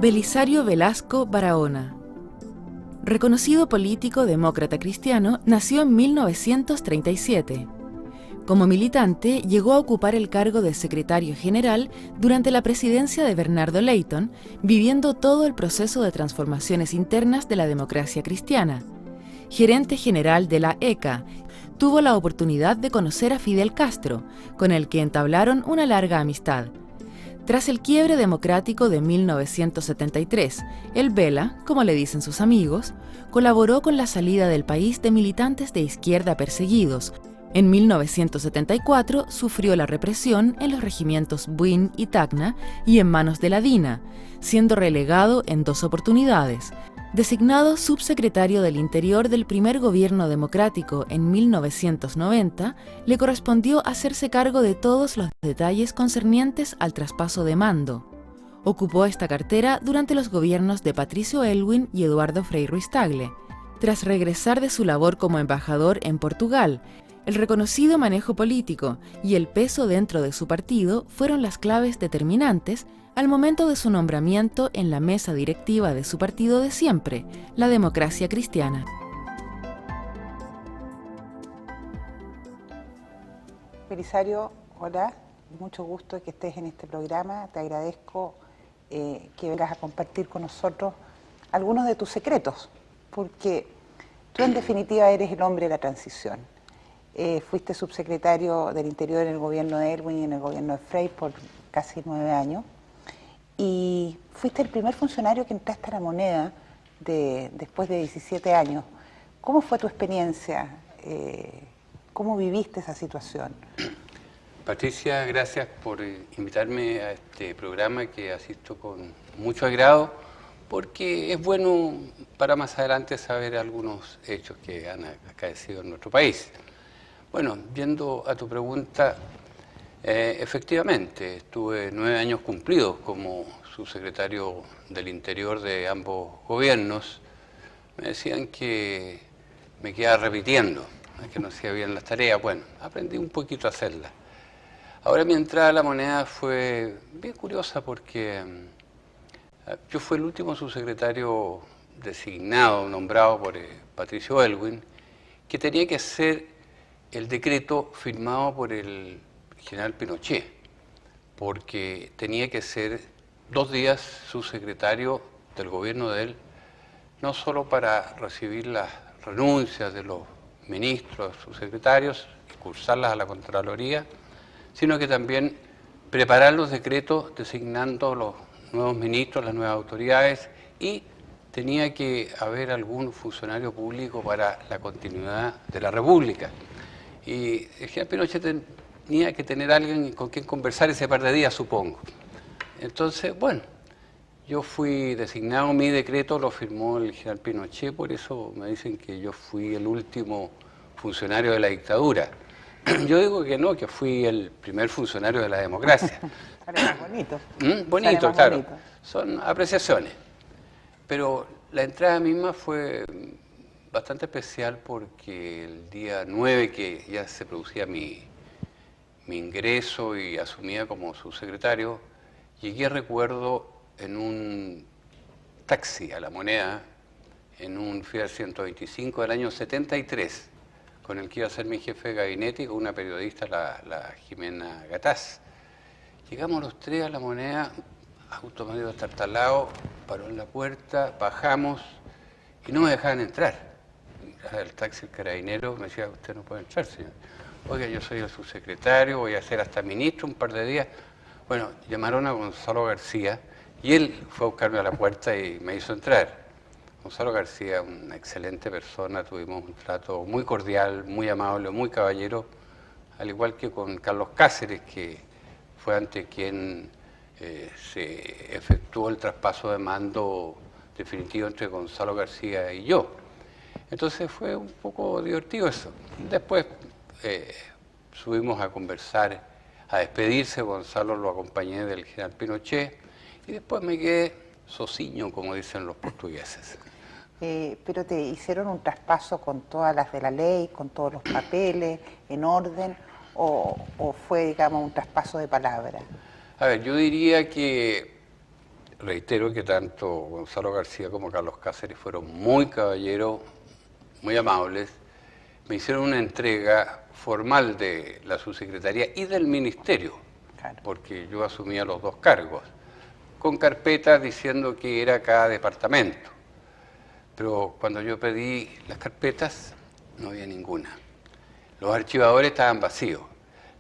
Belisario Velasco Barahona. Reconocido político demócrata cristiano, nació en 1937. Como militante, llegó a ocupar el cargo de secretario general durante la presidencia de Bernardo Leyton, viviendo todo el proceso de transformaciones internas de la democracia cristiana. Gerente general de la ECA, tuvo la oportunidad de conocer a Fidel Castro, con el que entablaron una larga amistad. Tras el quiebre democrático de 1973, el Vela, como le dicen sus amigos, colaboró con la salida del país de militantes de izquierda perseguidos. En 1974 sufrió la represión en los regimientos Buin y Tacna y en manos de la DINA, siendo relegado en 2 oportunidades. Designado subsecretario del Interior del primer gobierno democrático en 1990, le correspondió hacerse cargo de todos los detalles concernientes al traspaso de mando. Ocupó esta cartera durante los gobiernos de Patricio Aylwin y Eduardo Frei Ruiz-Tagle. Tras regresar de su labor como embajador en Portugal, el reconocido manejo político y el peso dentro de su partido fueron las claves determinantes al momento de su nombramiento en la mesa directiva de su partido de siempre, la Democracia Cristiana. Belisario, hola, mucho gusto que estés en este programa. Te agradezco que vengas a compartir con nosotros algunos de tus secretos, porque tú en definitiva eres el hombre de la transición. Fuiste subsecretario del Interior en el gobierno de Aylwin y en el gobierno de Frei por casi 9 años. Y fuiste el primer funcionario que entraste a la moneda después de 17 años. ¿Cómo fue tu experiencia? ¿Cómo viviste esa situación? Patricia, gracias por invitarme a este programa que asisto con mucho agrado, porque es bueno para más adelante saber algunos hechos que han acaecido en nuestro país. Bueno, yendo a tu pregunta, efectivamente, estuve 9 años cumplidos como subsecretario del Interior de ambos gobiernos. Me decían que me quedaba repitiendo, que no hacía bien las tareas. Bueno, aprendí un poquito a hacerlas. Ahora mi entrada a la moneda fue bien curiosa porque yo fui el último subsecretario designado, nombrado por Patricio Aylwin, que tenía que hacer el decreto firmado por el general Pinochet, porque tenía que ser 2 días subsecretario del gobierno de él, no solo para recibir las renuncias de los ministros, subsecretarios, y cursarlas a la Contraloría, sino que también preparar los decretos designando los nuevos ministros, las nuevas autoridades, y tenía que haber algún funcionario público para la continuidad de la República. Y el general Pinochet tenía que tener alguien con quien conversar ese par de días, supongo. Entonces, bueno, yo fui designado, mi decreto lo firmó el general Pinochet, por eso me dicen que yo fui el último funcionario de la dictadura. Yo digo que no, que fui el primer funcionario de la democracia. Sale más bonito. Bonito, más claro. bonito. Son apreciaciones. Pero la entrada misma fue bastante especial porque el día 9, que ya se producía mi ingreso y asumía como subsecretario, llegué, recuerdo, en un taxi a La Moneda, en un Fiat 125 del año 73, con el que iba a ser mi jefe de gabinete y con una periodista, la Jimena Gataz. Llegamos los 3 a La Moneda, auto medio destartalado, paró en la puerta, bajamos y no me dejaban entrar. El taxi, el carabinero, me decía: usted no puede entrar, señor. Oiga, yo soy el subsecretario, voy a ser hasta ministro un par de días. Bueno, llamaron a Gonzalo García y él fue a buscarme a la puerta y me hizo entrar. Gonzalo García, una excelente persona, tuvimos un trato muy cordial, muy amable, muy caballero, al igual que con Carlos Cáceres, que fue ante quien se efectuó el traspaso de mando definitivo entre Gonzalo García y yo. Entonces fue un poco divertido eso. Después subimos a conversar, a despedirse. Gonzalo lo acompañé del general Pinochet y después me quedé sociño, como dicen los portugueses. Pero te hicieron un traspaso con todas las de la ley, con todos los papeles, en orden, o fue, digamos, un traspaso de palabra. A ver, yo diría que reitero que tanto Gonzalo García como Carlos Cáceres fueron muy caballeros, muy amables. Me hicieron una entrega formal de la subsecretaría y del ministerio, Claro. porque yo asumía los dos cargos, con carpetas diciendo que era cada departamento. Pero cuando yo pedí las carpetas, no había ninguna. Los archivadores estaban vacíos.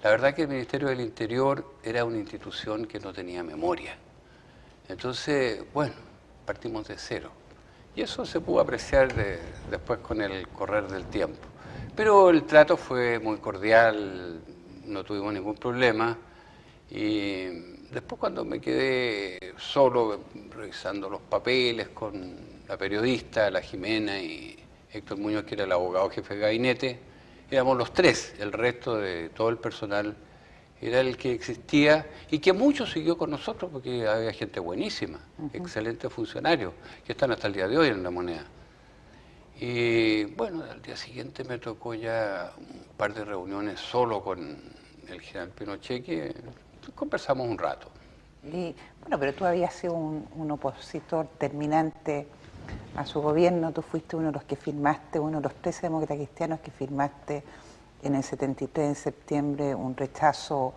La verdad que el Ministerio del Interior era una institución que no tenía memoria. Entonces, bueno, partimos de cero. Y eso se pudo apreciar después con el correr del tiempo. Pero el trato fue muy cordial, no tuvimos ningún problema. Y después cuando me quedé solo revisando los papeles con la periodista, la Jimena y Héctor Muñoz, que era el abogado jefe de gabinete, éramos los tres, el resto de todo el personal era el que existía y que mucho siguió con nosotros porque había gente buenísima, excelentes funcionarios, que están hasta el día de hoy en La Moneda. Y bueno, al día siguiente me tocó ya un par de reuniones solo con el general Pinochet, que conversamos un rato. Y bueno, pero tú habías sido un opositor terminante a su gobierno, tú fuiste uno de los que firmaste, uno de los 13 demócratas cristianos que firmaste en el 73 de septiembre un rechazo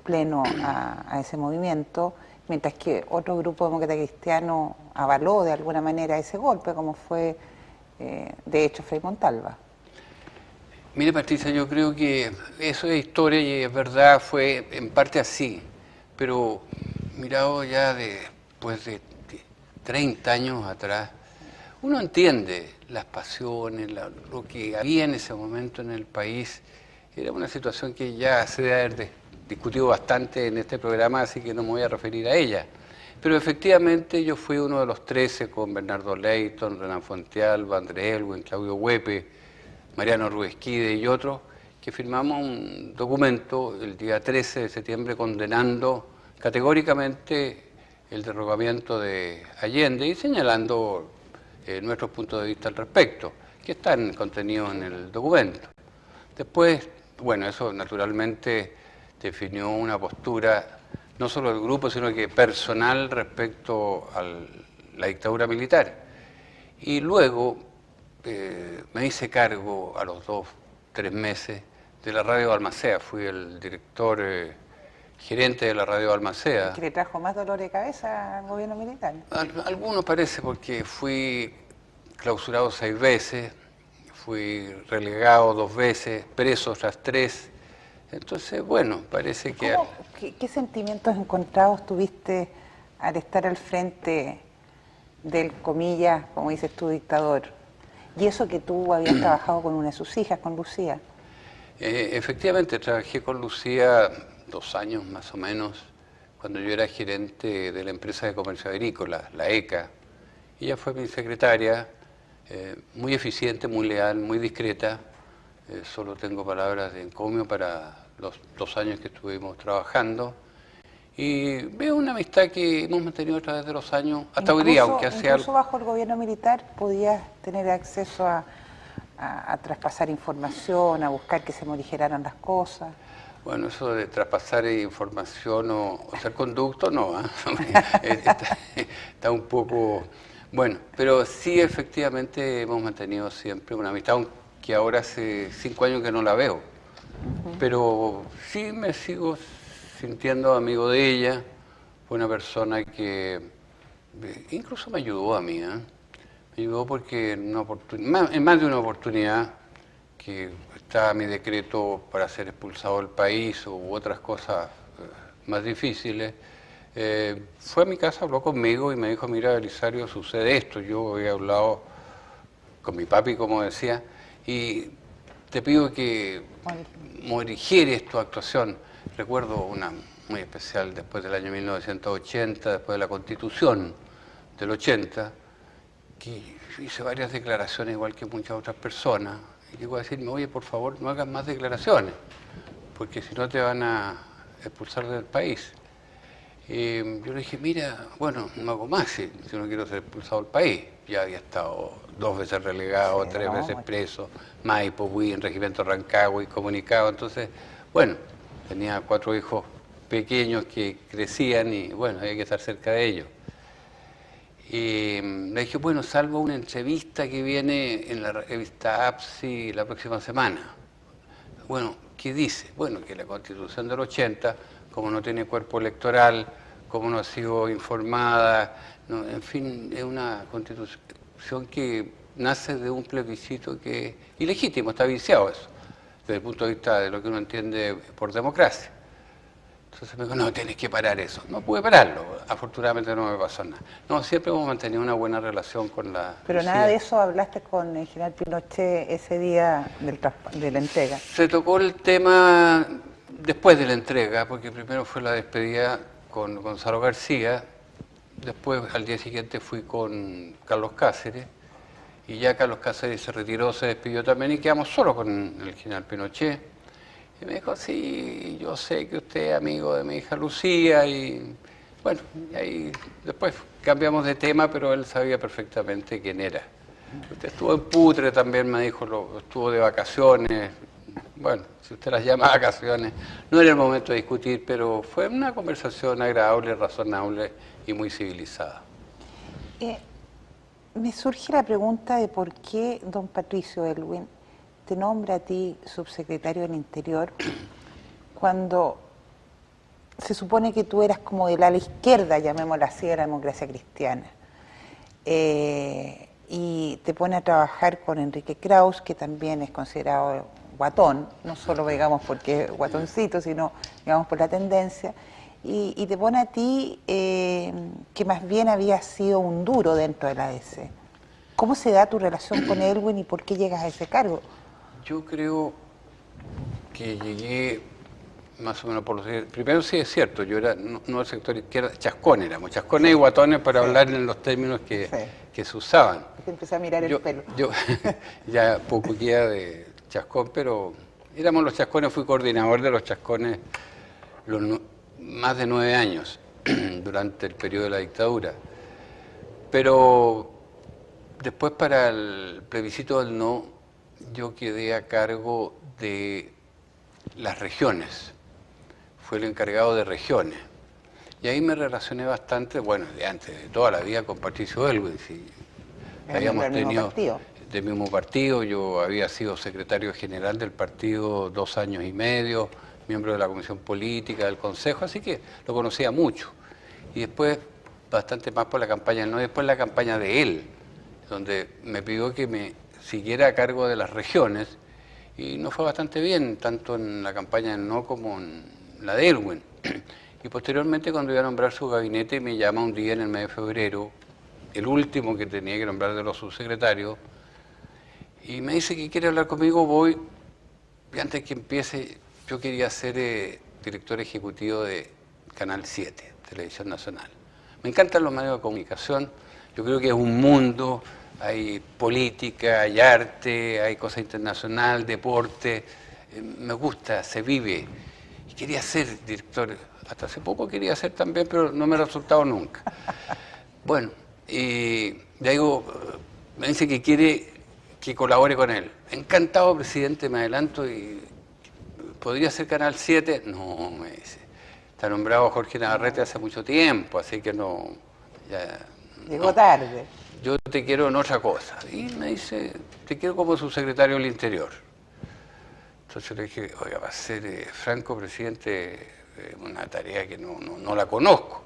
pleno a ese movimiento, mientras que otro grupo demócrata cristiano avaló de alguna manera ese golpe, como fue de hecho Frei Montalva. Mire, Patricia, yo creo que eso es historia y es verdad, fue en parte así, pero mirado ya después de 30 años atrás, uno entiende las pasiones, lo que había en ese momento en el país. Era una situación que ya se debe haber discutido bastante en este programa, así que no me voy a referir a ella. Pero efectivamente yo fui uno de los 13 con Bernardo Leighton, Renan Fontealba, Andrés Elwin, Claudio Huepe, Mariano Ruesquide y otros, que firmamos un documento el día 13 de septiembre condenando categóricamente el derrocamiento de Allende y señalando nuestros puntos de vista al respecto, que están contenidos en el documento. Después, bueno, eso naturalmente definió una postura no solo del grupo, sino que personal respecto a la dictadura militar. Y luego me hice cargo a los 2-3 meses de la radio Balmaceda. Fui el director gerente de la radio Balmaceda. ¿Que le trajo más dolor de cabeza al gobierno militar? Algunos parece, porque fui clausurado 6 veces, fui relegado 2 veces, preso otras 3. Entonces, bueno, parece que... ¿Qué sentimientos encontrados tuviste al estar al frente del, comillas, como dices tú, dictador? Y eso que tú habías trabajado con una de sus hijas, con Lucía. Efectivamente, trabajé con Lucía 2 años más o menos, cuando yo era gerente de la empresa de comercio agrícola, la ECA. Ella fue mi secretaria, muy eficiente, muy leal, muy discreta. Solo tengo palabras de encomio para los 2 años que estuvimos trabajando. Y veo una amistad que hemos mantenido a través de los años, hasta hoy día, aunque hace algo... Incluso bajo el gobierno militar podías tener acceso a traspasar información, a buscar que se morigeraran las cosas. Bueno, eso de traspasar información o hacer conducto, no, está un poco... Bueno, pero sí, efectivamente, hemos mantenido siempre una amistad, aunque ahora hace 5 años que no la veo. Pero sí me sigo sintiendo amigo de ella. Fue una persona que incluso me ayudó a mí, Me ayudó porque en más de una oportunidad que estaba mi decreto para ser expulsado del país u otras cosas más difíciles, fue a mi casa, habló conmigo y me dijo: mira, Belisario, sucede esto. Yo había hablado con mi papi, como decía, y te pido que morigeres tu actuación. Recuerdo una muy especial después del año 1980, después de la Constitución del 80, que hice varias declaraciones igual que muchas otras personas. Y llegó a decirme: oye, por favor, no hagas más declaraciones, porque si no te van a expulsar del país. Yo le dije: mira, bueno, no hago más si no quiero ser expulsado del país. Ya había estado 2 veces relegado, sí, 3 veces preso, Maipo, Buí, en Regimiento Rancagua, comunicado. Entonces, bueno, tenía 4 hijos pequeños que crecían y, bueno, había que estar cerca de ellos. Y le dije, bueno, salvo una entrevista que viene en la revista APSI la próxima semana. Bueno, ¿qué dice? Bueno, que la Constitución del 80, como no tiene cuerpo electoral, como no ha sido informada, en fin, es una Constitución que nace de un plebiscito que es ilegítimo, está viciado eso, desde el punto de vista de lo que uno entiende por democracia. Entonces me dijo, no, tienes que parar eso. No pude pararlo, afortunadamente no me pasó nada. No, siempre hemos mantenido una buena relación con la... Pero nada de eso hablaste con el general Pinochet ese día de la entrega. Se tocó el tema después de la entrega, porque primero fue la despedida con Gonzalo García, después al día siguiente fui con Carlos Cáceres, y ya Carlos Cáceres se retiró, se despidió también, y quedamos solos con el general Pinochet. Y me dijo, sí, yo sé que usted es amigo de mi hija Lucía, y bueno, y ahí después cambiamos de tema, pero él sabía perfectamente quién era. Usted estuvo en Putre también, me dijo, estuvo de vacaciones. Bueno, si usted las llama vacaciones, no era el momento de discutir, pero fue una conversación agradable, razonable y muy civilizada. Me surge la pregunta de por qué don Patricio Aylwin te nombra a ti subsecretario del Interior cuando se supone que tú eras como del ala izquierda, llamémosla así, de la democracia cristiana. Y te pone a trabajar con Enrique Kraus, que también es considerado guatón, no solo digamos porque es guatoncito, sino digamos por la tendencia, y te pone a ti que más bien había sido un duro dentro de la ADC. ¿Cómo se da tu relación con Aylwin y por qué llegas a ese cargo? Yo creo que llegué más o menos por los... Primero sí es cierto, yo era, no el sector izquierda, chascones éramos, chascones y guatones para hablar en los términos que se usaban. Te empecé a mirar el pelo. Yo ya poco queda de chascón, pero éramos los chascones, fui coordinador de los chascones más de 9 años durante el periodo de la dictadura. Pero después para el plebiscito del no, yo quedé a cargo de las regiones, fue el encargado de regiones. Y ahí me relacioné bastante, bueno, de antes, de toda la vida con Patricio Aylwin. Sí, habíamos tenido del mismo partido, yo había sido secretario general del partido 2 años y medio, miembro de la Comisión Política, del Consejo, así que lo conocía mucho. Y después, bastante más por la campaña del no, después la campaña de él, donde me pidió que me siguiera a cargo de las regiones, y nos fue bastante bien, tanto en la campaña del no como en la de Aylwin. Y posteriormente, cuando iba a nombrar su gabinete, me llama un día en el mes de febrero, el último que tenía que nombrar de los subsecretarios, y me dice que quiere hablar conmigo. Voy, y antes que empiece, yo quería ser director ejecutivo de Canal 7, Televisión Nacional. Me encantan los medios de comunicación, yo creo que es un mundo, hay política, hay arte, hay cosa internacional, deporte, me gusta, se vive. Y quería ser director, hasta hace poco quería ser también, pero no me ha resultado nunca. Bueno, y le digo, me dice que quiere que colabore con él. Encantado, presidente, me adelanto, y ¿podría ser Canal 7? No, me dice. Está nombrado Jorge Navarrete hace mucho tiempo, así que no... Ya, llegó tarde. Yo te quiero en otra cosa. Y me dice, te quiero como subsecretario del Interior. Entonces le dije, oiga, va a ser franco, presidente, una tarea que no la conozco.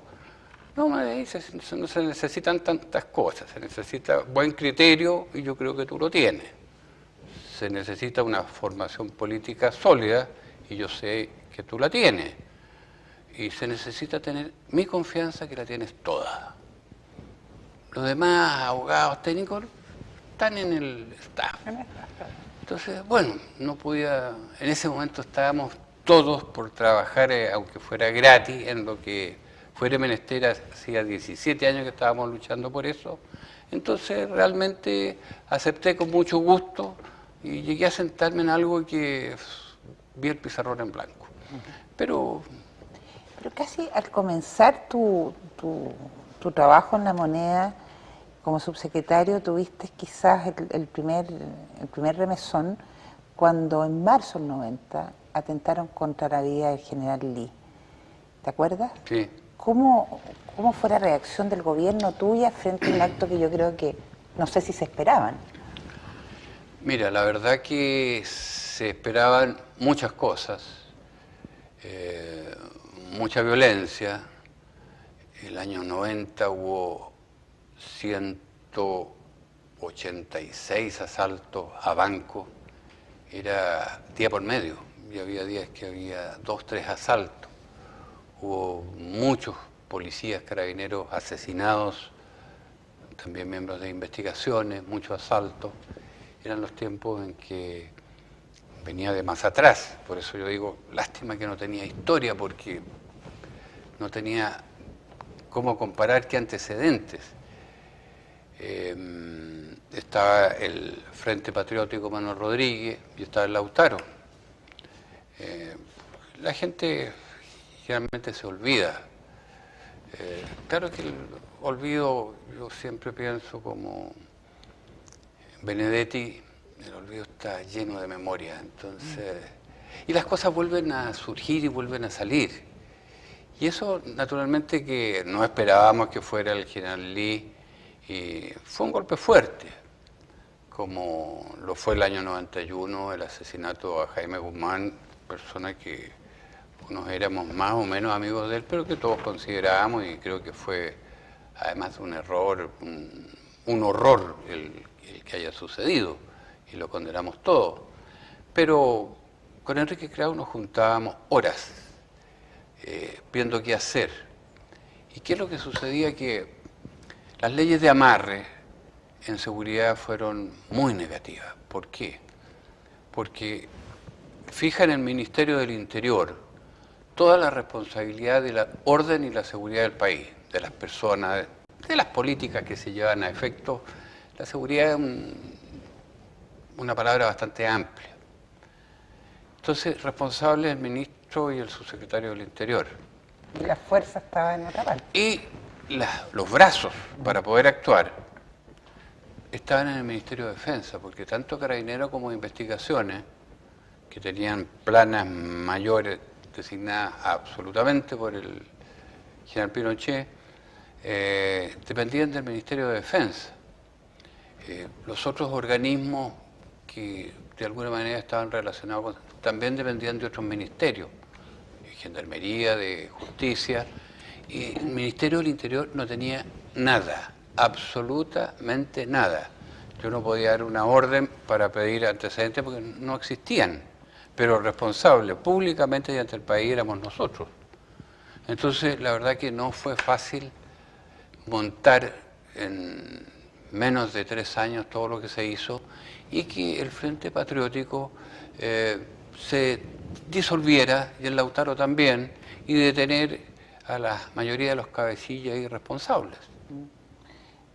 No, me dice, no se necesitan tantas cosas, se necesita buen criterio, y yo creo que tú lo tienes. Se necesita una formación política sólida, y yo sé que tú la tienes. Y se necesita tener mi confianza, que la tienes toda. Los demás abogados técnicos están en el staff. Entonces, bueno, no podía, en ese momento estábamos todos por trabajar, aunque fuera gratis, en lo que fuera menester. Hacía 17 años que estábamos luchando por eso. Entonces, realmente acepté con mucho gusto y llegué a sentarme en algo que vi el pizarrón en blanco. Pero casi al comenzar tu trabajo en La Moneda como subsecretario, tuviste quizás el primer remesón cuando en marzo del 90 atentaron contra la vida del general Lee. ¿Te acuerdas? sí. ¿Cómo fue la reacción del gobierno tuya frente a un acto que yo creo que no sé si se esperaban? Mira, la verdad que se esperaban muchas cosas, mucha violencia. El año 90 hubo 186 asaltos a bancos, era día por medio, y había días que había 2, 3 asaltos. Hubo muchos policías, carabineros asesinados, también miembros de investigaciones, muchos asaltos. Eran los tiempos en que venía de más atrás, por eso yo digo, lástima que no tenía historia, porque no tenía cómo comparar qué antecedentes. Estaba el Frente Patriótico Manuel Rodríguez y estaba el Lautaro. La gente generalmente se olvida. Claro que el olvido, yo siempre pienso como Benedetti, el olvido está lleno de memoria, entonces, y las cosas vuelven a surgir y vuelven a salir. Y eso naturalmente que no esperábamos que fuera el general Lee, y fue un golpe fuerte, como lo fue el año 91, el asesinato a Jaime Guzmán, persona que unos éramos más o menos amigos de él, pero que todos considerábamos, y creo que fue además un error, un horror el que haya sucedido, y lo condenamos todos. Pero con Enrique Krauss nos juntábamos horas viendo qué hacer. ¿Y qué es lo que sucedía? Que las leyes de amarre en seguridad fueron muy negativas. ¿Por qué? Porque fija en el Ministerio del Interior toda la responsabilidad de la orden y la seguridad del país, de las personas, de las políticas que se llevan a efecto. La seguridad es una palabra bastante amplia. Entonces, responsable el ministro y el subsecretario del Interior. Y la fuerza estaba en otra parte. Y los brazos para poder actuar estaban en el Ministerio de Defensa, porque tanto Carabineros como Investigaciones, que tenían planas mayores designadas absolutamente por el general Pinochet, dependían del Ministerio de Defensa. Los otros organismos que de alguna manera estaban relacionados también dependían de otros ministerios, de Gendarmería, de Justicia, y el Ministerio del Interior no tenía nada, absolutamente nada. Yo no podía dar una orden para pedir antecedentes porque no existían, pero responsables públicamente y ante el país éramos nosotros. Entonces, la verdad que no fue fácil montar en menos de 3 años todo lo que se hizo y que el Frente Patriótico se disolviera, y el Lautaro también, y detener a la mayoría de los cabecillas irresponsables.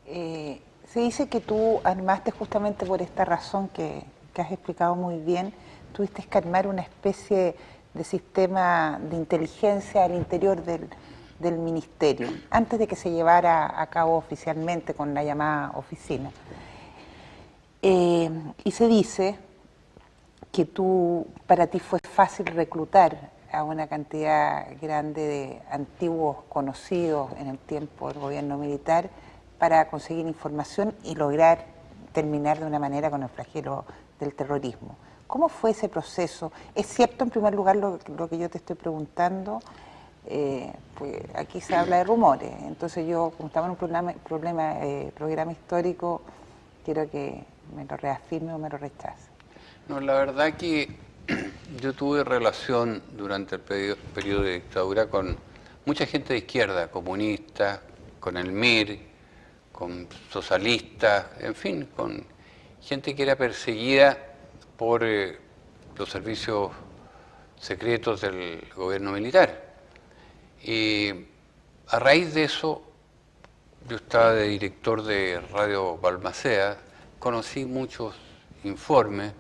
Se dice que tú armaste justamente por esta razón que has explicado muy bien, tuviste que armar una especie de sistema de inteligencia al interior del ministerio, antes de que se llevara a cabo oficialmente con la llamada oficina. Y se dice que para ti fue fácil reclutar a una cantidad grande de antiguos conocidos en el tiempo del gobierno militar para conseguir información y lograr terminar de una manera con el flagelo del terrorismo. ¿Cómo fue ese proceso? ¿Es cierto, en primer lugar, lo que yo te estoy preguntando? Pues aquí se habla de rumores, entonces yo, como estaba en un programa histórico, quiero que me lo reafirme o me lo rechace. No, la verdad que yo tuve relación durante el periodo de dictadura con mucha gente de izquierda, comunistas, con el MIR, con socialistas, en fin, con gente que era perseguida por los servicios secretos del gobierno militar. Y a raíz de eso, yo estaba de director de Radio Balmaceda, conocí muchos informes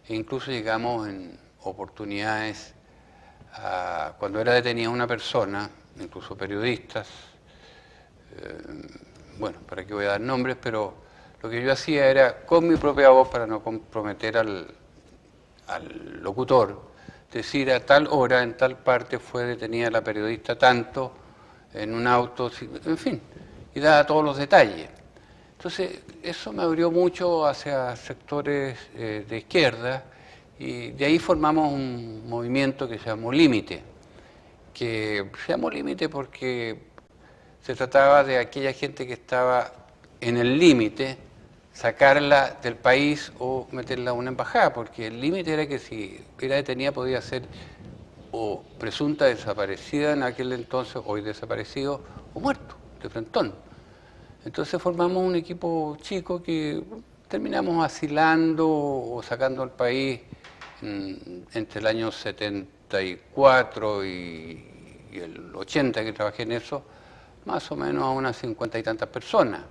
e incluso llegamos en oportunidades cuando era detenida una persona, incluso periodistas, bueno, para qué voy a dar nombres, pero lo que yo hacía era, con mi propia voz, para no comprometer al locutor, decir a tal hora, en tal parte fue detenida la periodista tanto, en un auto, en fin, y daba todos los detalles. Entonces, eso me abrió mucho hacia sectores de izquierda, y de ahí formamos un movimiento que se llamó Límite, que se llamó Límite porque se trataba de aquella gente que estaba en el límite, sacarla del país o meterla a una embajada, porque el límite era que si era detenida podía ser o presunta desaparecida en aquel entonces, hoy desaparecido, o muerto, de frentón. Entonces formamos un equipo chico que terminamos asilando o sacando al país entre el año 74 y el 80 que trabajé en eso, más o menos a unas 50 y tantas personas.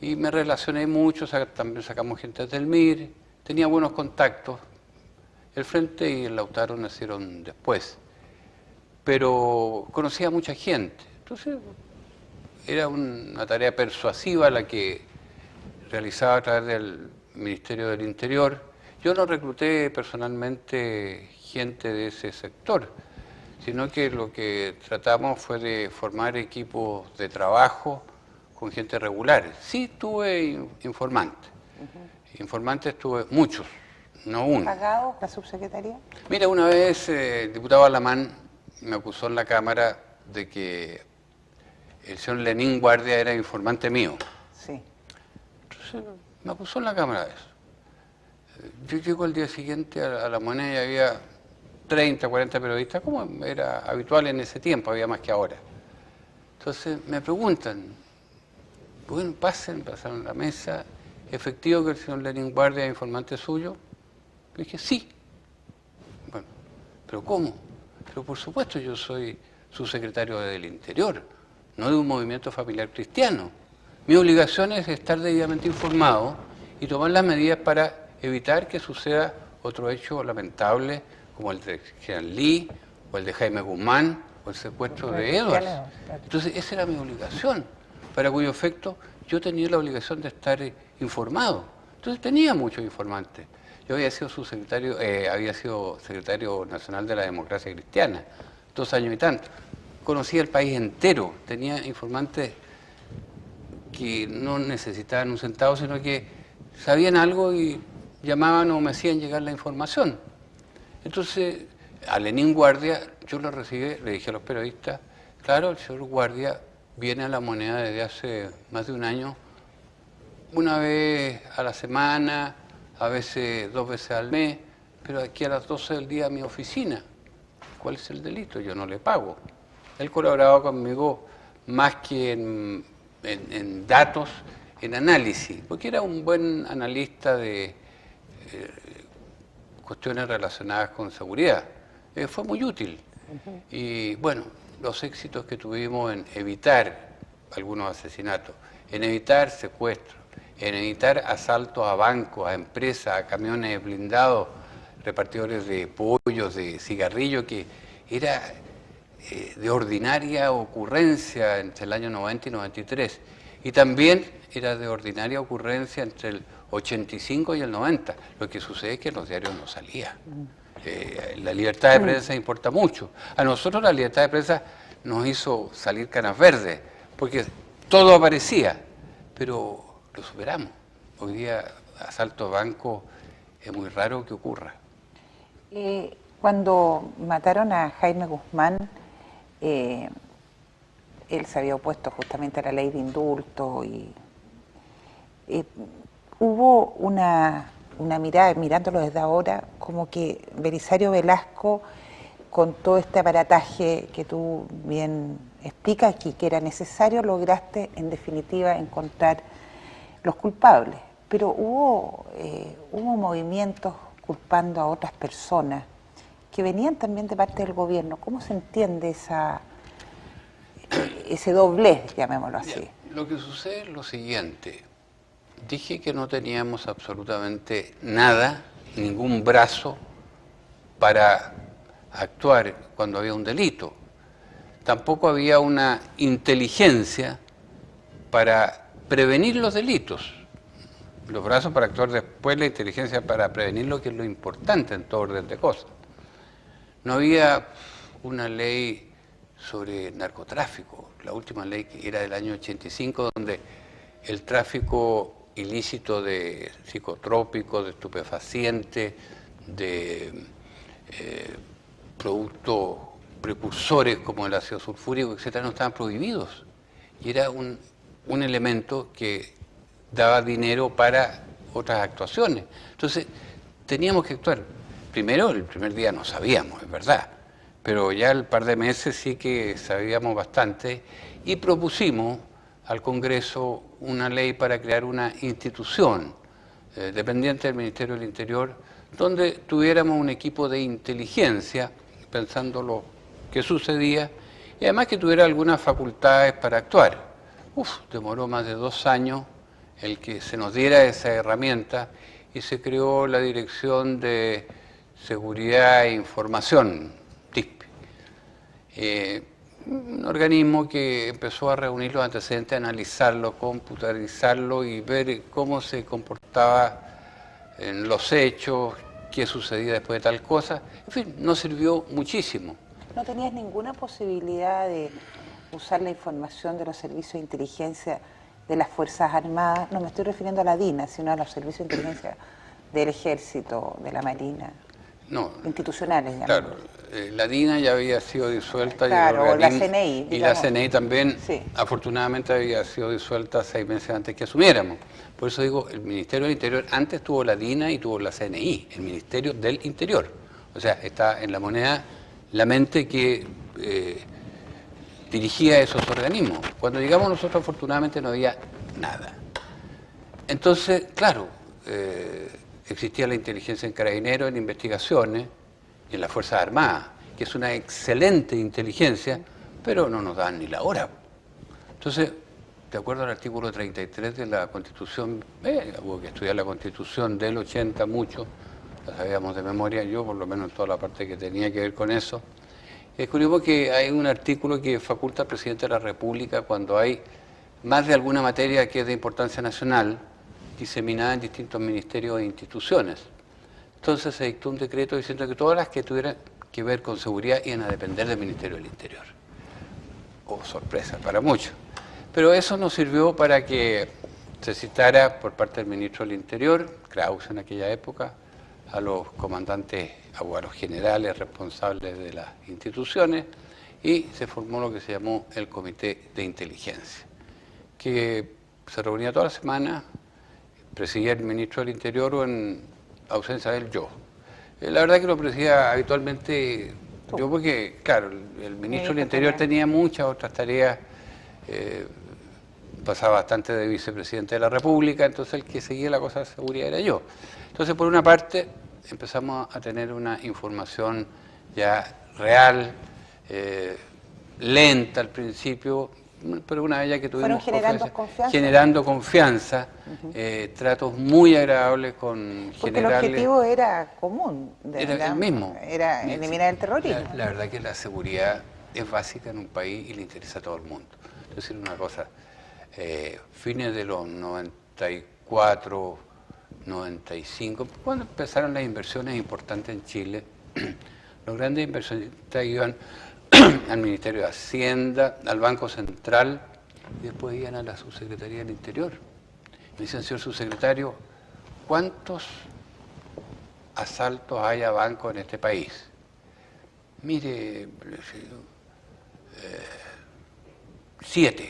Y me relacioné mucho, también sacamos gente del MIR, tenía buenos contactos. El Frente y el Lautaro nacieron después, pero conocía a mucha gente. Entonces era una tarea persuasiva la que realizaba a través del Ministerio del Interior. Yo no recluté personalmente gente de ese sector, sino que lo que tratamos fue de formar equipos de trabajo con gente regular. Sí tuve informantes. Informantes tuve muchos, no uno. ¿Pagado la subsecretaría? Mira, una vez el diputado Alamán me acusó en la Cámara de que el señor Lenín Guardia era informante mío. Sí. Entonces me acusó en la Cámara de eso. Yo llego al día siguiente a La Moneda y había 30, 40 periodistas, como era habitual en ese tiempo, había más que ahora. Entonces me preguntan, bueno, pasaron a la mesa, ¿efectivo que el señor Lenín Guardia es informante suyo? Yo dije, sí. Bueno, ¿pero cómo? Pero por supuesto yo soy subsecretario del Interior, no de un movimiento familiar cristiano. Mi obligación es estar debidamente informado y tomar las medidas para evitar que suceda otro hecho lamentable como el de Jean Lee o el de Jaime Guzmán o el secuestro de Edwards. Entonces esa era mi obligación, para cuyo efecto yo tenía la obligación de estar informado. Entonces tenía muchos informantes. Yo había sido secretario nacional de la Democracia Cristiana, 2 años y tanto. Conocía el país entero, tenía informantes que no necesitaban un centavo, sino que sabían algo y llamaban o me hacían llegar la información. Entonces, a Lenín Guardia, yo lo recibí, le dije a los periodistas, claro, el señor Guardia viene a La Moneda desde hace más de un año, una vez a la semana, a veces 2 veces al mes, pero aquí a las 12 del día a mi oficina. ¿Cuál es el delito? Yo no le pago. Él colaboraba conmigo más que en datos, en análisis, porque era un buen analista de cuestiones relacionadas con seguridad. Fue muy útil. Y bueno, los éxitos que tuvimos en evitar algunos asesinatos, en evitar secuestros, en evitar asaltos a bancos, a empresas, a camiones blindados, repartidores de pollos, de cigarrillos, que era de ordinaria ocurrencia entre el año 90 y 93. Y también era de ordinaria ocurrencia entre el 85 y el 90. Lo que sucede es que en los diarios no salía. La libertad de prensa importa mucho. A nosotros la libertad de prensa nos hizo salir canas verdes, porque todo aparecía, pero lo superamos. Hoy día asalto a banco es muy raro que ocurra. Cuando mataron a Jaime Guzmán, él se había opuesto justamente a la ley de indulto y hubo una mirada, mirándolo desde ahora, como que Belisario Velasco, con todo este aparataje que tú bien explicas, que era necesario, lograste en definitiva encontrar los culpables. Pero hubo movimientos culpando a otras personas que venían también de parte del gobierno. ¿Cómo se entiende ese doblez, llamémoslo así? Bien, lo que sucede es lo siguiente. Dije que no teníamos absolutamente nada, ningún brazo para actuar cuando había un delito. Tampoco había una inteligencia para prevenir los delitos. Los brazos para actuar después, la inteligencia para prevenirlo, que es lo importante en todo orden de cosas. No había una ley sobre narcotráfico, la última ley que era del año 85, donde el tráfico ilícito de psicotrópicos, de estupefacientes, de productos precursores como el ácido sulfúrico, etcétera, no estaban prohibidos. Y era un elemento que daba dinero para otras actuaciones. Entonces, teníamos que actuar. Primero, el primer día no sabíamos, es verdad, pero ya el par de meses sí que sabíamos bastante y propusimos al Congreso una ley para crear una institución dependiente del Ministerio del Interior, donde tuviéramos un equipo de inteligencia, pensando lo que sucedía, y además que tuviera algunas facultades para actuar. Demoró más de 2 años el que se nos diera esa herramienta y se creó la Dirección de Seguridad e Información, DISP. Un organismo que empezó a reunir los antecedentes, analizarlo, computarizarlo y ver cómo se comportaba en los hechos, qué sucedía después de tal cosa. En fin, nos sirvió muchísimo. ¿No tenías ninguna posibilidad de usar la información de los servicios de inteligencia de las Fuerzas Armadas? No me estoy refiriendo a la DINA, sino a los servicios de inteligencia del Ejército, de la Marina. No, institucionales. Claro, la DINA ya había sido disuelta. Claro, y o la CNI. Y la CNI también, sí, afortunadamente, había sido disuelta 6 meses antes que asumiéramos. Por eso digo, el Ministerio del Interior antes tuvo la DINA y tuvo la CNI, el Ministerio del Interior. O sea, está en la moneda la mente que dirigía esos organismos. Cuando llegamos nosotros, afortunadamente, no había nada. Entonces, claro, existía la inteligencia en Carabineros, en investigaciones y en las Fuerzas Armadas, que es una excelente inteligencia, pero no nos dan ni la hora. Entonces, de acuerdo al artículo 33 de la Constitución, hubo que estudiar la Constitución del 80 mucho, la sabíamos de memoria, yo por lo menos toda la parte que tenía que ver con eso. Descubrimos que hay un artículo que faculta al presidente de la República cuando hay más de alguna materia que es de importancia nacional, diseminada en distintos ministerios e instituciones. Entonces se dictó un decreto diciendo que todas las que tuvieran que ver con seguridad iban a depender del Ministerio del Interior. Sorpresa para muchos. Pero eso nos sirvió para que se citara por parte del Ministro del Interior, Kraus en aquella época, a los comandantes, o a los generales responsables de las instituciones, y se formó lo que se llamó el Comité de Inteligencia, que se reunía toda la semana, presidía el Ministro del Interior o en ausencia de él yo. La verdad que lo presidía habitualmente yo porque, claro, el Ministro del Interior tenía muchas otras tareas, pasaba bastante de vicepresidente de la República, entonces el que seguía la cosa de seguridad era yo. Entonces, por una parte, empezamos a tener una información ya real, lenta al principio, pero una vez ya que tuvimos generando confianza, tratos muy agradables con porque generales. El objetivo era común. Era el mismo. Era eliminar el terrorismo. La verdad que la seguridad es básica en un país y le interesa a todo el mundo. Es decir, una cosa, fines de los 94, 95, cuando empezaron las inversiones importantes en Chile, los grandes inversionistas iban al Ministerio de Hacienda, al Banco Central, y después iban a la Subsecretaría del Interior. Me dicen, señor subsecretario, ¿cuántos asaltos hay a bancos en este país? Mire, 7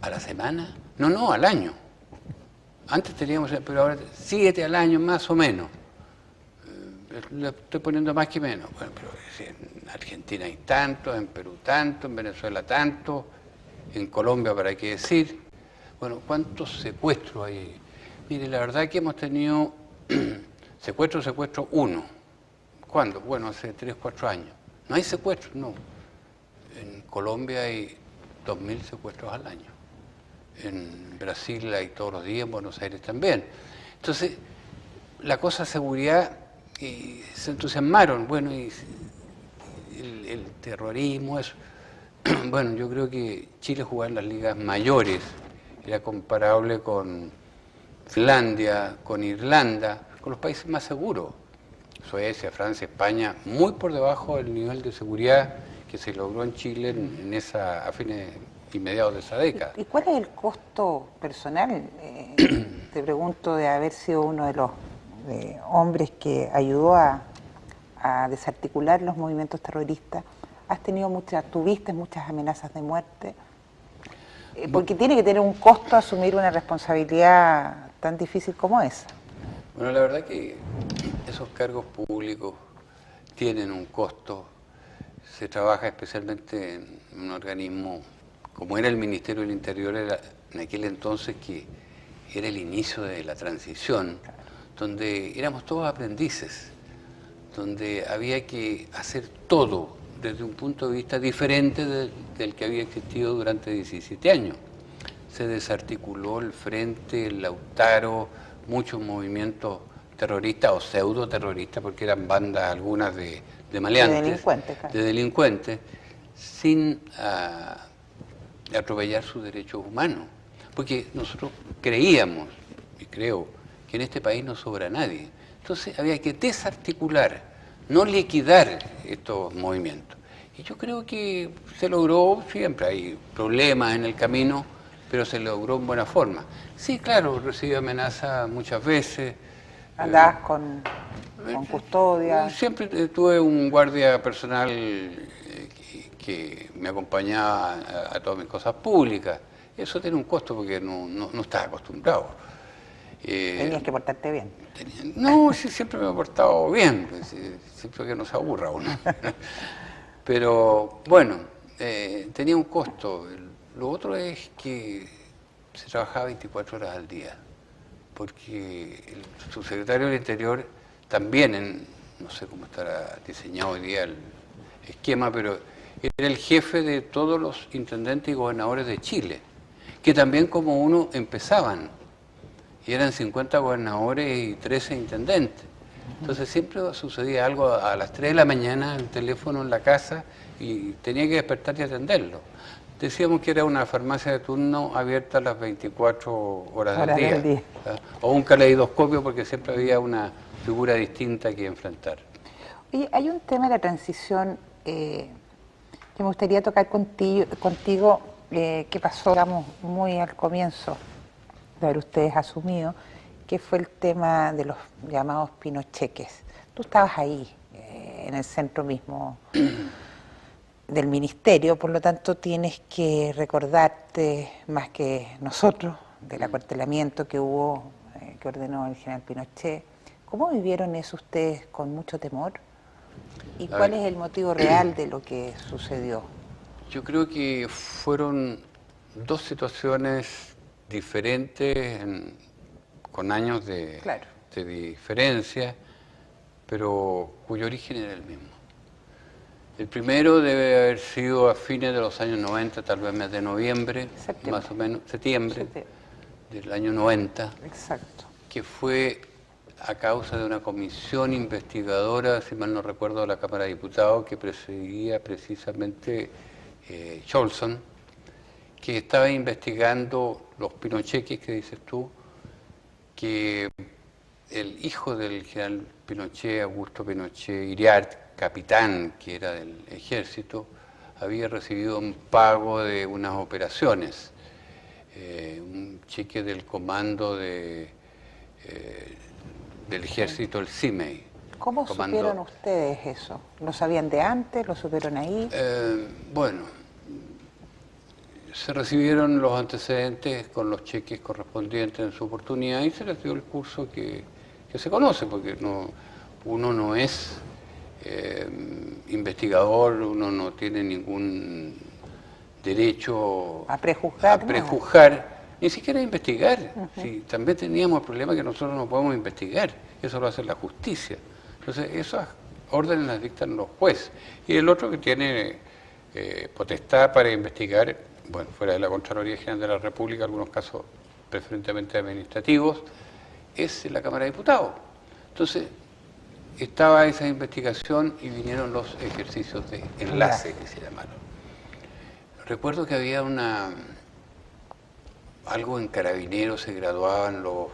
a la semana, no, al año. Antes teníamos, pero ahora 7 al año más o menos. Le estoy poniendo más que menos. Bueno, pero en Argentina hay tanto, en Perú tanto, en Venezuela tanto, en Colombia para qué decir. Bueno, ¿cuántos secuestros hay? Mire, la verdad que hemos tenido secuestro 1. ¿Cuándo? Bueno, hace 3, 4 años. No hay secuestros, no. En Colombia hay 2.000 secuestros al año. En Brasil hay todos los días, en Buenos Aires también. Entonces, la cosa de seguridad, y se entusiasmaron, bueno, y el terrorismo, eso. Bueno, yo creo que Chile jugaba en las ligas mayores, era comparable con Finlandia, con Irlanda, con los países más seguros. Suecia, Francia, España, muy por debajo del nivel de seguridad que se logró en Chile a fines y mediados de esa década. ¿Y cuál es el costo personal, te pregunto, de haber sido uno de los hombres que ayudó a desarticular los movimientos terroristas? Tuviste muchas amenazas de muerte, porque tiene que tener un costo asumir una responsabilidad tan difícil como esa. Bueno, la verdad que esos cargos públicos tienen un costo. Se trabaja especialmente en un organismo como era el Ministerio del Interior, en aquel entonces, que era el inicio de la transición, donde éramos todos aprendices, donde había que hacer todo desde un punto de vista diferente del que había existido durante 17 años. Se desarticuló el Frente, el Lautaro, muchos movimientos terroristas o pseudo-terroristas, porque eran bandas algunas de maleantes, de delincuentes, sin atropellar sus derechos humanos. Porque nosotros creíamos, y creo, que en este país no sobra nadie. Entonces había que desarticular, no liquidar estos movimientos. Y yo creo que se logró. Siempre hay problemas en el camino, pero se logró en buena forma. Sí, claro, recibí amenazas muchas veces. ¿Andabas con custodia? Siempre tuve un guardia personal que me acompañaba a todas mis cosas públicas. Eso tiene un costo porque no estaba acostumbrado. Tenías que portarte bien. No, sí, siempre me he portado bien, pues, siempre que no se aburra uno. Pero bueno, tenía un costo. Lo otro es que se trabajaba 24 horas al día, porque el subsecretario del Interior también, no sé cómo estará diseñado hoy día el esquema, pero era el jefe de todos los intendentes y gobernadores de Chile, que también como uno empezaban, y eran 50 gobernadores y 13 intendentes. Entonces siempre sucedía algo a las 3 de la mañana, el teléfono en la casa, y tenía que despertar y atenderlo. Decíamos que era una farmacia de turno abierta a las 24 horas del día. O un caleidoscopio, porque siempre había una figura distinta que enfrentar. Oye, hay un tema de la transición que me gustaría tocar contigo, que pasó, digamos, muy al comienzo de haber ustedes asumido, que fue el tema de los llamados pinocheques. Tú estabas ahí, en el centro mismo del ministerio, por lo tanto tienes que recordarte más que nosotros del acuartelamiento que hubo, que ordenó el general Pinochet. ¿Cómo vivieron eso ustedes? ¿Con mucho temor? ¿Y cuál es el motivo real de lo que sucedió? Yo creo que fueron dos situaciones diferentes, con años de diferencia, pero cuyo origen era el mismo. El primero debe haber sido a fines de los años 90, tal vez mes de noviembre, más o menos, septiembre del año 90. Exacto. Que fue a causa de una comisión investigadora, si mal no recuerdo, de la Cámara de Diputados, que presidía precisamente Scholson, que estaba investigando los pinocheques que dices tú, que el hijo del general Pinochet, Augusto Pinochet Iriart, capitán que era del ejército, había recibido un pago de unas operaciones, un cheque del comando del ejército, el CIMEI. ¿Cómo supieron ustedes eso? ¿Lo sabían de antes? ¿Lo supieron ahí? Bueno, se recibieron los antecedentes con los cheques correspondientes en su oportunidad y se les dio el curso que se conoce, porque uno no es investigador, uno no tiene ningún derecho a prejuzgar, ni siquiera a investigar. Si también teníamos el problema que nosotros no podemos investigar, eso lo hace la justicia. Entonces esas órdenes las dictan los jueces. Y el otro que tiene potestad para investigar, bueno, fuera de la Contraloría General de la República, algunos casos preferentemente administrativos, es la Cámara de Diputados. Entonces, estaba esa investigación y vinieron los ejercicios de enlace que se llamaron. Recuerdo que había algo en Carabineros, se graduaban los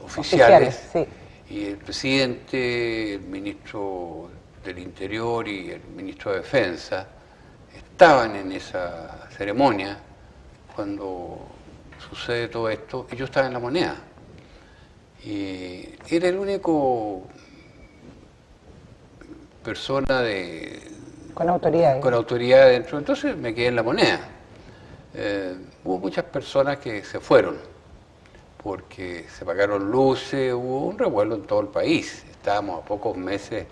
oficiales, sí. Y el presidente, el ministro del Interior y el ministro de Defensa estaban en esa ceremonia cuando sucede todo esto, y yo estaba en La Moneda. Y era el único persona con autoridad. Con autoridad dentro, entonces me quedé en La Moneda. Hubo muchas personas que se fueron, porque se pagaron luces, hubo un revuelo en todo el país. Estábamos a pocos meses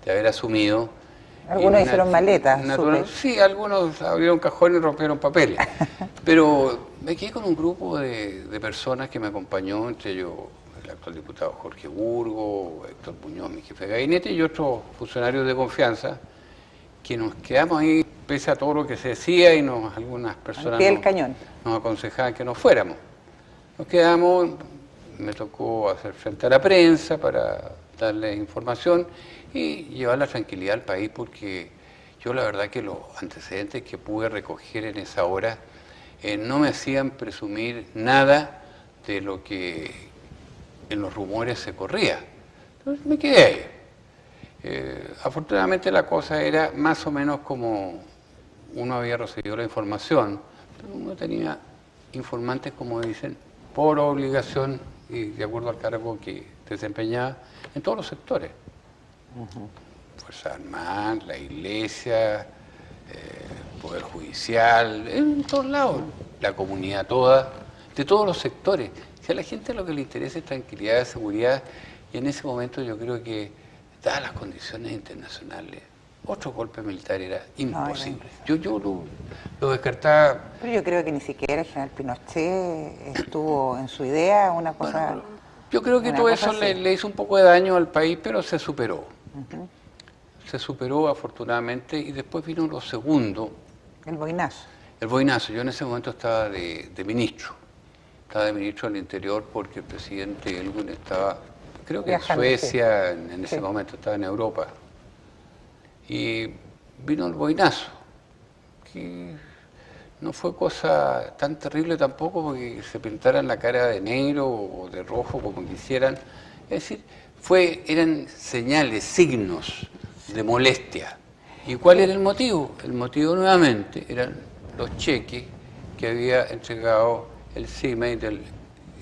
de haber asumido. Algunos hicieron maletas. Sí, algunos abrieron cajones y rompieron papeles. Pero me quedé con un grupo de personas que me acompañó, entre ellos el actual diputado Jorge Burgo, Héctor Muñoz, mi jefe de gabinete, y otros funcionarios de confianza, que nos quedamos ahí pese a todo lo que se decía y algunas personas nos aconsejaban que nos fuéramos. Nos quedamos, me tocó hacer frente a la prensa para darle información y llevar la tranquilidad al país, porque yo la verdad que los antecedentes que pude recoger en esa hora no me hacían presumir nada de lo que en los rumores se corría. Entonces me quedé ahí. Afortunadamente la cosa era más o menos como uno había recibido la información, pero uno tenía informantes, como dicen, por obligación y de acuerdo al cargo que desempeñaba en todos los sectores. Fuerzas Armadas, la Iglesia, Poder Judicial, en todos lados, la comunidad toda, de todos los sectores. Si a la gente lo que le interesa es tranquilidad, seguridad, y en ese momento yo creo que, dadas las condiciones internacionales, otro golpe militar era imposible. Yo lo descartaba. Pero yo creo que ni siquiera el general Pinochet estuvo en su idea una cosa. Bueno, yo creo que todo eso le hizo un poco de daño al país, pero se superó. Se superó afortunadamente, y después vino lo segundo. El boinazo. El boinazo. Yo en ese momento estaba de ministro. Estaba de ministro del Interior porque el presidente Elwin estaba, creo que viajando, en Suecia, en ese momento estaba en Europa. Y vino el boinazo, que no fue cosa tan terrible tampoco, porque se pintaran la cara de negro o de rojo como quisieran. Es decir, eran señales, signos de molestia. ¿Y cuál era el motivo? El motivo nuevamente eran los cheques que había entregado el CIMEI del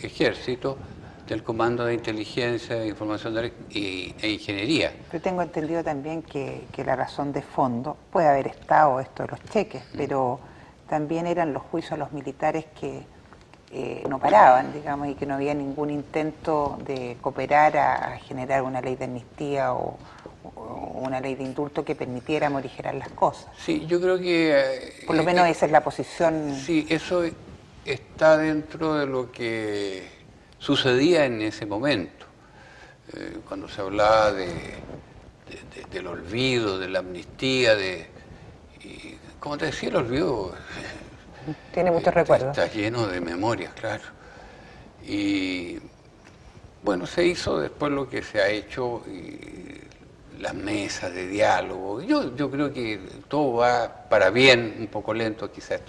Ejército, del Comando de Inteligencia, Información e Ingeniería. Pero tengo entendido también que la razón de fondo puede haber estado esto de los cheques, pero también eran los juicios a los militares que no paraban, digamos, y que no había ningún intento de cooperar a generar una ley de amnistía o una ley de indulto que permitiera morigerar las cosas. Sí, yo creo que... Por lo menos esa es la posición... Sí, eso está dentro de lo que sucedía en ese momento, cuando se hablaba del olvido, de la amnistía, y, como te decía, el olvido tiene muchos recuerdos. Está lleno de memorias, claro. Y bueno, se hizo después lo que se ha hecho, y las mesas de diálogo. Yo creo que todo va para bien, un poco lento, quizás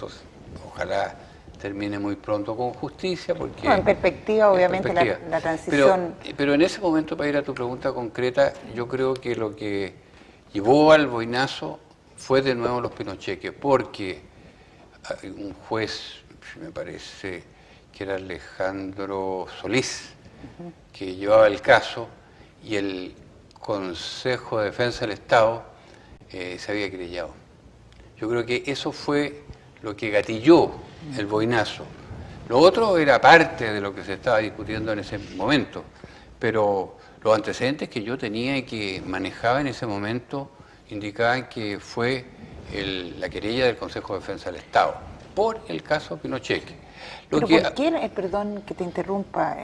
ojalá termine muy pronto con justicia, porque... No, en perspectiva, obviamente, la transición... Pero en ese momento, para ir a tu pregunta concreta, yo creo que lo que llevó al boinazo fue de nuevo los pinocheques, porque un juez, me parece que era Alejandro Solís, que llevaba el caso, y el Consejo de Defensa del Estado se había querellado. Yo creo que eso fue lo que gatilló el boinazo. Lo otro era parte de lo que se estaba discutiendo en ese momento, pero los antecedentes que yo tenía y que manejaba en ese momento indicaban que fue la querella del Consejo de Defensa del Estado por el caso Pinochet. ¿Por qué, perdón que te interrumpa,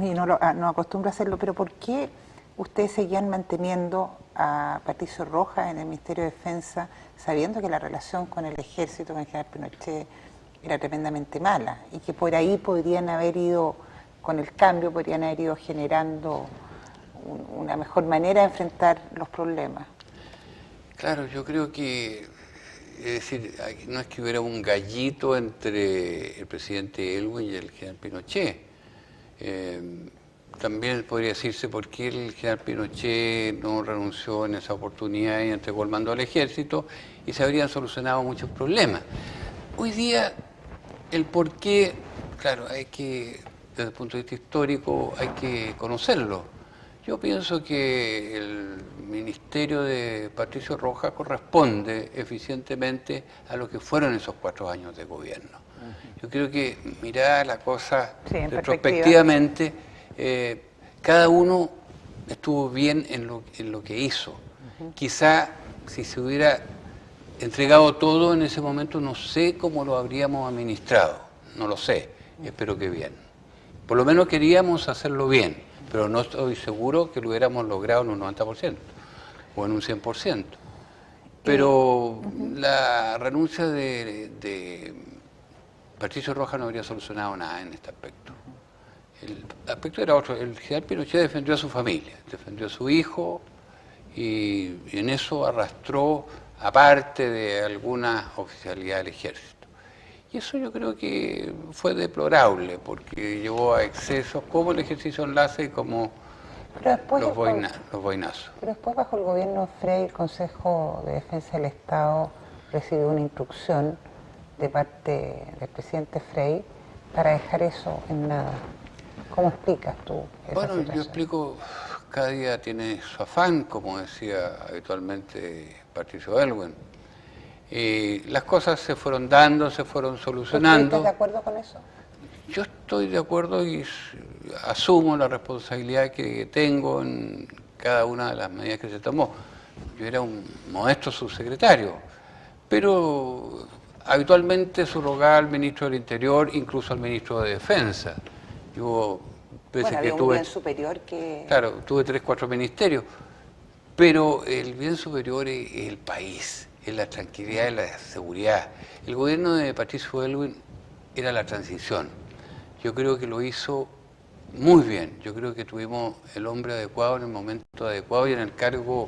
y no acostumbro a hacerlo, pero por qué ustedes seguían manteniendo a Patricio Rojas en el Ministerio de Defensa, sabiendo que la relación con el Ejército, con el general Pinochet, era tremendamente mala, y que por ahí podrían haber ido, con el cambio, podrían haber ido generando una mejor manera de enfrentar los problemas? Claro, yo creo que, es decir, no es que hubiera un gallito entre el presidente Elwin y el general Pinochet. también podría decirse por qué el general Pinochet no renunció en esa oportunidad y entregó el mando al ejército y se habrían solucionado muchos problemas. Hoy día, el por qué, claro, hay que, desde el punto de vista histórico, hay que conocerlo. Yo pienso que el ministerio de Patricio Rojas corresponde eficientemente a lo que fueron esos 4 años de gobierno. Yo creo que mirar la cosa retrospectivamente, cada uno estuvo bien en lo que hizo. Quizá si se hubiera entregado todo en ese momento, no sé cómo lo habríamos administrado, no lo sé, espero que bien. Por lo menos queríamos hacerlo bien, pero no estoy seguro que lo hubiéramos logrado en un 90% o en un 100%. Pero la renuncia de Patricio Rojas no habría solucionado nada en este aspecto. El aspecto era otro. El general Pinochet defendió a su familia, defendió a su hijo y en eso arrastró aparte de alguna oficialidad del ejército. Y eso yo creo que fue deplorable porque llevó a excesos como el ejercicio enlace y como los boinazos. Pero después, bajo el gobierno de Frey, el Consejo de Defensa del Estado recibió una instrucción de parte del presidente Frey para dejar eso en nada. ¿Cómo explicas tú esa situación? Yo explico, cada día tiene su afán, como decía habitualmente Patricio Aylwin. Las cosas se fueron dando, se fueron solucionando. ¿Estás de acuerdo con eso? Yo estoy de acuerdo y asumo la responsabilidad que tengo en cada una de las medidas que se tomó. Yo era un modesto subsecretario, pero habitualmente subrogaba al ministro del Interior, incluso al ministro de Defensa. Yo, pese había que un bien superior que... Claro, tuve 3, 4 ministerios, pero el bien superior es el país, es la tranquilidad y la seguridad. El gobierno de Patricio Aylwin era la transición. Yo creo que lo hizo muy bien. Yo creo que tuvimos el hombre adecuado en el momento adecuado y en el cargo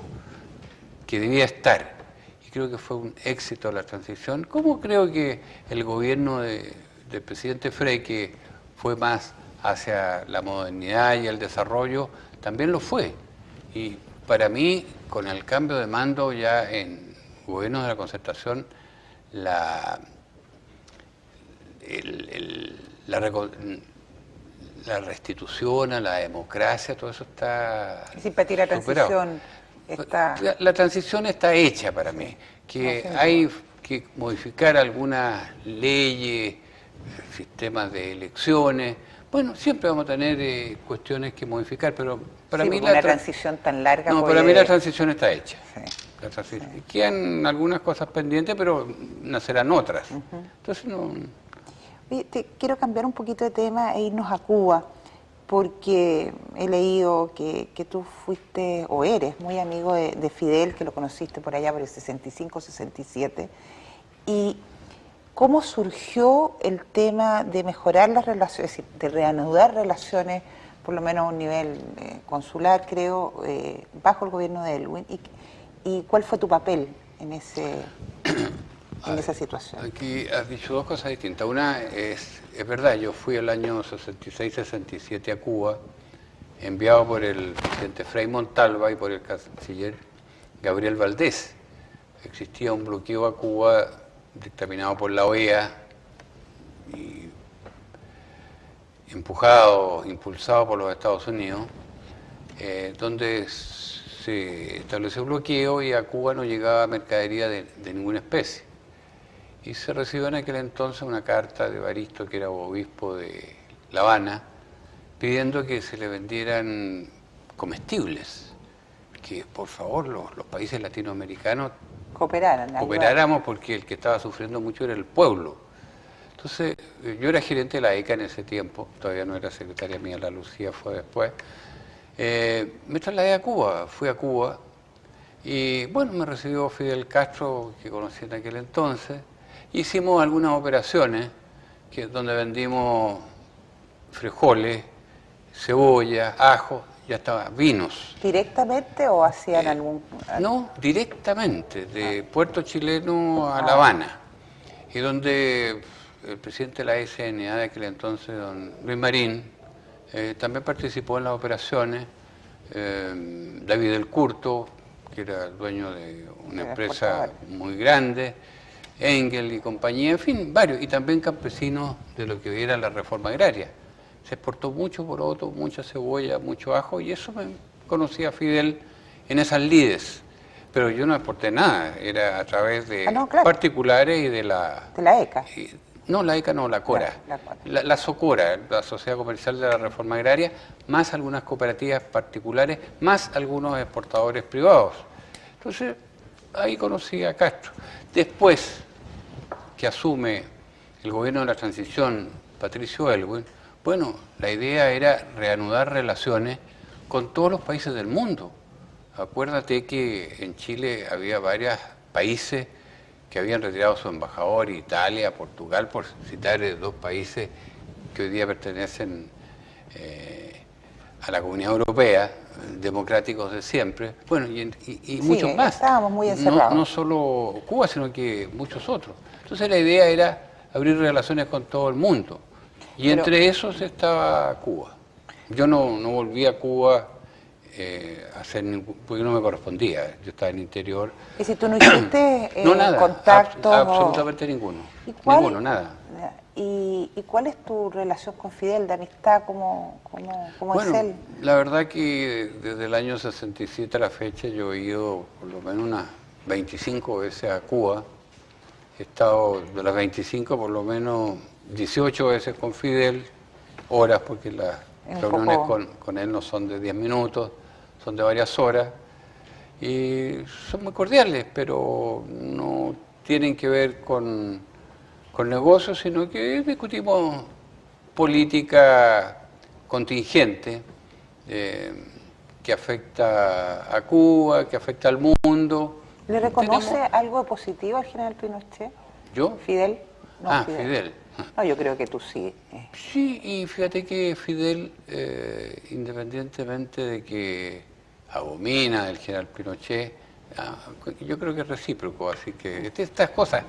que debía estar. Y creo que fue un éxito la transición. Como creo que el gobierno del presidente Frey, que fue más hacia la modernidad y el desarrollo, también lo fue. Y para mí, con el cambio de mando ya en gobiernos de la Concertación, la restitución a la democracia, todo eso está Sí, para ti la transición está... La transición está hecha para mí, que hay que modificar algunas leyes, sistemas de elecciones. Bueno, siempre vamos a tener cuestiones que modificar, pero para mí una transición tan larga... No, para mí la transición está hecha. Sí. Quedan algunas cosas pendientes, pero nacerán otras. Entonces no... Oye, quiero cambiar un poquito de tema e irnos a Cuba, porque he leído que tú fuiste, o eres, muy amigo de Fidel, que lo conociste por allá por el 65, 67, y cómo surgió el tema de mejorar las relaciones, es decir, de reanudar relaciones, por lo menos a un nivel consular, creo, bajo el gobierno de Aylwin, y cuál fue tu papel en esa situación. Aquí has dicho 2 cosas distintas. Una es verdad, yo fui el año 66-67 a Cuba, enviado por el presidente Frei Montalva y por el canciller Gabriel Valdés. Existía un bloqueo a Cuba dictaminado por la OEA y impulsado por los Estados Unidos, donde se estableció bloqueo y a Cuba no llegaba mercadería de ninguna especie. Y se recibió en aquel entonces una carta de Evaristo, que era obispo de La Habana, pidiendo que se le vendieran comestibles, que por favor los países latinoamericanos cooperáramos, porque el que estaba sufriendo mucho era el pueblo. Entonces, yo era gerente de la ECA en ese tiempo, todavía no era secretaria mía, la Lucía fue después. Me trasladé a Cuba, fui a Cuba, y bueno, me recibió Fidel Castro, que conocí en aquel entonces. Hicimos algunas operaciones donde vendimos frijoles, cebolla, ajo, ya estaba, vinos. ¿Directamente o hacían algún...? No, directamente, de Puerto Chileno a La Habana, y donde el presidente de la SNA de aquel entonces, don Luis Marín, También participó en las operaciones David del Curto, que era el dueño de una empresa muy grande, Engel y compañía, en fin, varios, y también campesinos de lo que era la reforma agraria. Se exportó mucho poroto, mucha cebolla, mucho ajo, y eso me conocía a Fidel en esas lides. Pero yo no exporté nada, era a través de particulares y de la... De la ECA. No, la ECA no, la CORA. La SOCORA, la Sociedad Comercial de la Reforma Agraria, más algunas cooperativas particulares, más algunos exportadores privados. Entonces, ahí conocí a Castro. Después que asume el gobierno de la transición, Patricio Aylwin, bueno, la idea era reanudar relaciones con todos los países del mundo. Acuérdate que en Chile había varios países que habían retirado su embajador, Italia, Portugal, por citar dos países que hoy día pertenecen a la Comunidad Europea, democráticos de siempre, bueno, y muchos más. Estábamos muy encerrados. No solo Cuba, sino que muchos otros. Entonces la idea era abrir relaciones con todo el mundo, y entre esos estaba Cuba. Yo no volví a Cuba porque no me correspondía, yo estaba en el interior. ¿Y si tú no hiciste no, nada, contactos? Absolutamente ninguno. Ninguno, nada. ¿Y cuál es tu relación con Fidel, de amistad? ¿Cómo es él? La verdad que desde el año 67 a la fecha yo he ido por lo menos unas 25 veces a Cuba. He estado de las 25 por lo menos 18 veces con Fidel, horas, porque las reuniones con él no son de 10 minutos, son de varias horas, y son muy cordiales, pero no tienen que ver con negocios, sino que discutimos política contingente que afecta a Cuba, que afecta al mundo. ¿Le reconoce algo de positivo al general Pinochet? ¿Yo? ¿Fidel? No, Fidel. No, yo creo que tú sí. Sí, y fíjate que Fidel, independientemente de que abomina del general Pinochet, yo creo que es recíproco, así que estas cosas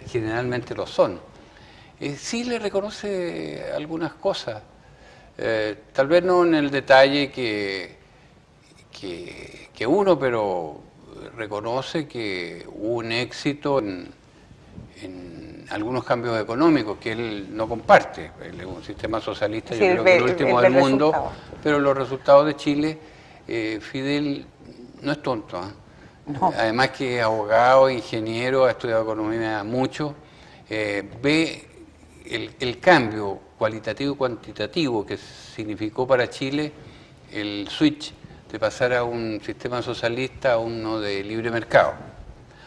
generalmente lo son. Sí le reconoce algunas cosas, tal vez no en el detalle que uno, pero reconoce que hubo un éxito en algunos cambios económicos que él no comparte. Él es un sistema socialista, sí, yo creo que el último del mundo, pero los resultados de Chile, Fidel no es tonto, ¿eh? No. Además que es abogado, ingeniero, ha estudiado economía mucho, ve el cambio cualitativo y cuantitativo que significó para Chile el switch de pasar a un sistema socialista a uno de libre mercado.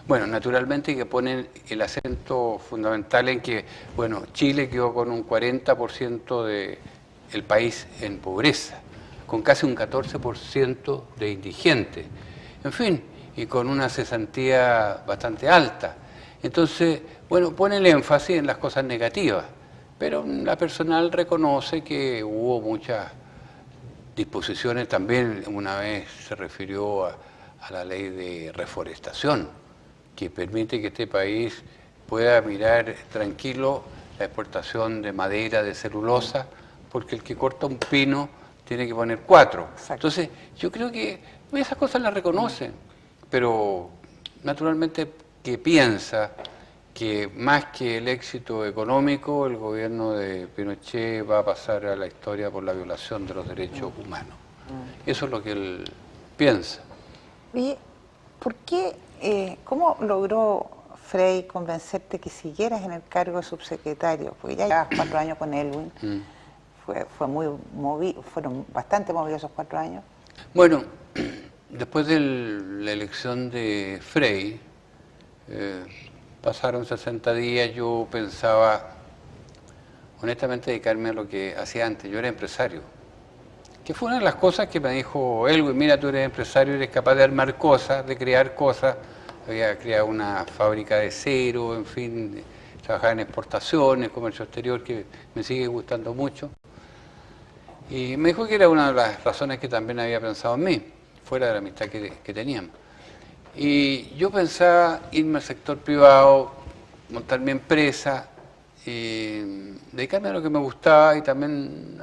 Bueno, naturalmente que ponen el acento fundamental en que, bueno, Chile quedó con un 40% del país en pobreza, con casi un 14% de indigentes, en fin, y con una cesantía bastante alta. Entonces, bueno, pone el énfasis en las cosas negativas, pero la personal reconoce que hubo muchas disposiciones. También una vez se refirió a la ley de reforestación, que permite que este país pueda mirar tranquilo la exportación de madera, de celulosa, porque el que corta un pino tiene que poner 4. Exacto. Entonces, yo creo que esas cosas las reconocen, pero naturalmente que piensa que más que el éxito económico, el gobierno de Pinochet va a pasar a la historia por la violación de los derechos humanos. Eso es lo que él piensa. ¿Y por qué, cómo logró Frei convencerte que siguieras en el cargo de subsecretario? Porque ya llevabas 4 años con Aylwin. Fueron bastante movidos esos 4 años. Bueno, después de la elección de Frei, pasaron 60 días, yo pensaba, honestamente, dedicarme a lo que hacía antes. Yo era empresario, que fue una de las cosas que me dijo Aylwin: mira, tú eres empresario, eres capaz de armar cosas, de crear cosas. Había creado una fábrica de cero, en fin, trabajaba en exportaciones, comercio exterior, que me sigue gustando mucho. Y me dijo que era una de las razones que también había pensado en mí, fuera de la amistad que teníamos. Y yo pensaba irme al sector privado, montar mi empresa, dedicarme a lo que me gustaba y también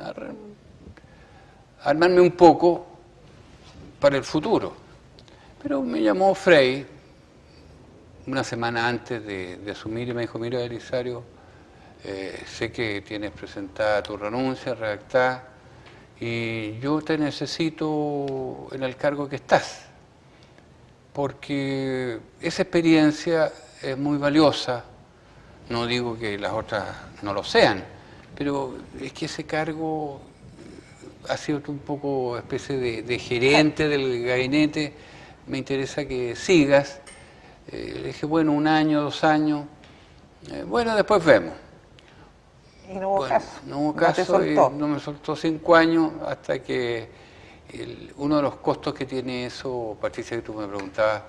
armarme un poco para el futuro. Pero me llamó Frei una semana antes de asumir y me dijo, mira, Belisario, sé que tienes presentada tu renuncia, redactada, y yo te necesito en el cargo que estás, porque esa experiencia es muy valiosa. No digo que las otras no lo sean, pero es que ese cargo ha sido un poco especie de gerente del gabinete, me interesa que sigas. Le dije, bueno, 1 año, 2 años, bueno, después vemos. Y no hubo Bueno, caso. no hubo te caso y soltó. no me soltó 5 años hasta que uno de los costos que tiene eso, Patricia, que tú me preguntabas,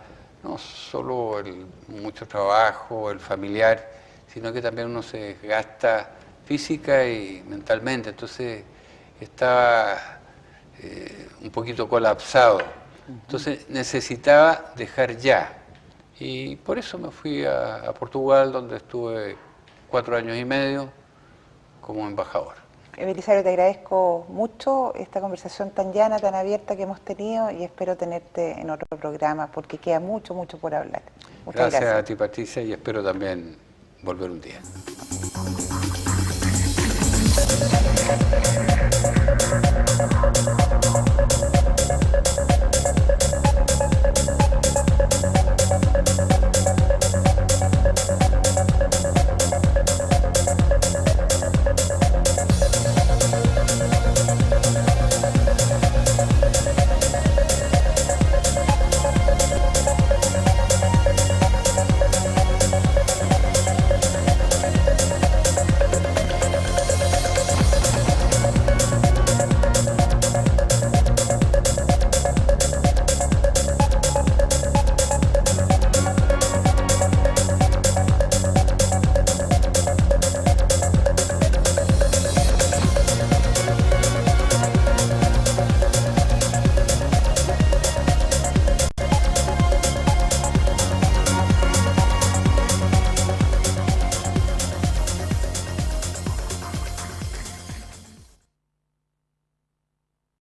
no solo el mucho trabajo, el familiar, sino que también uno se desgasta física y mentalmente. Entonces estaba un poquito colapsado. Entonces necesitaba dejar ya. Y por eso me fui a Portugal, donde estuve 4 años y medio como embajador. Belisario, te agradezco mucho esta conversación tan llana, tan abierta que hemos tenido y espero tenerte en otro programa porque queda mucho, mucho por hablar. Muchas Gracias gracias. a ti, Patricia, y espero también volver un día.